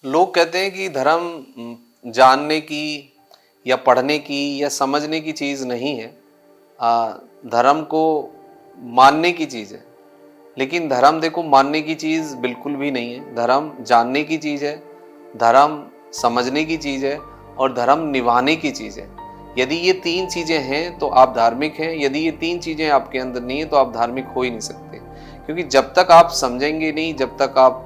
लोग कहते हैं कि धर्म जानने की या पढ़ने की या समझने की चीज़ नहीं है, धर्म को मानने की चीज़ है। लेकिन धर्म देखो मानने की चीज़ बिल्कुल भी नहीं है। धर्म जानने की चीज़ है, धर्म समझने की चीज़ है और धर्म निभाने की चीज़ है। यदि ये तीन चीज़ें हैं तो आप धार्मिक हैं, यदि ये तीन चीज़ें आपके अंदर नहीं है तो आप धार्मिक हो ही नहीं सकते। क्योंकि जब तक आप समझेंगे नहीं, जब तक आप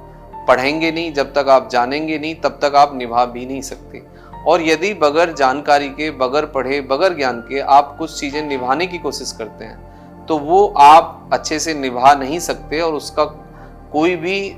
पढ़ेंगे नहीं, जब तक आप जानेंगे नहीं, तब तक आप निभा भी नहीं सकते। और यदि बगैर जानकारी के, बगैर पढ़े, बगैर ज्ञान के आप कुछ चीज़ें निभाने की कोशिश करते हैं तो वो आप अच्छे से निभा नहीं सकते और उसका कोई भी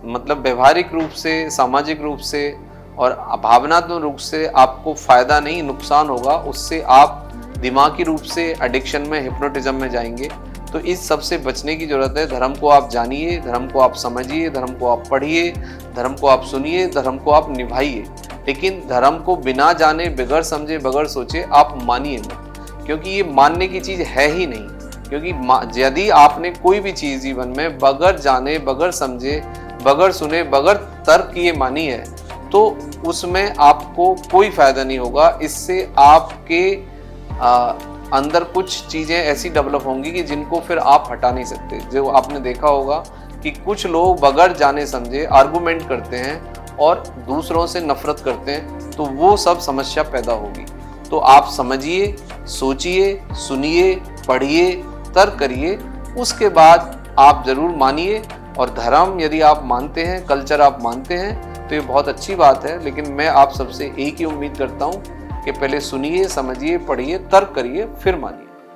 मतलब व्यवहारिक रूप से, सामाजिक रूप से और भावनात्मक रूप से आपको फ़ायदा नहीं, नुकसान होगा। उससे आप दिमागी रूप से एडिक्शन में, हिप्नोटिज्म में जाएंगे। तो इस सब से बचने की ज़रूरत है। धर्म को आप जानिए, धर्म को आप समझिए, धर्म को आप पढ़िए, धर्म को आप सुनिए, धर्म को आप निभाइए। लेकिन धर्म को बिना जाने, बगैर समझे, बगैर सोचे आप मानिए मत, क्योंकि ये मानने की चीज़ है ही नहीं। क्योंकि यदि आपने कोई भी चीज़ जीवन में बगैर जाने, बगैर समझे, बगैर सुने, बगैर तर्क किए मानी है तो उसमें आपको कोई फ़ायदा नहीं होगा। इससे आपके अंदर कुछ चीज़ें ऐसी डेवलप होंगी कि जिनको फिर आप हटा नहीं सकते। जो आपने देखा होगा कि कुछ लोग बगैर जाने समझे आर्गुमेंट करते हैं और दूसरों से नफरत करते हैं, तो वो सब समस्या पैदा होगी। तो आप समझिए, सोचिए, सुनिए, पढ़िए, तर्क करिए, उसके बाद आप ज़रूर मानिए। और धर्म यदि आप मानते हैं, कल्चर आप मानते हैं तो ये बहुत अच्छी बात है। लेकिन मैं आप सबसे एक ही उम्मीद करता हूँ कि पहले सुनिए, समझिए, पढ़िए, तर्क करिए, फिर मानिए।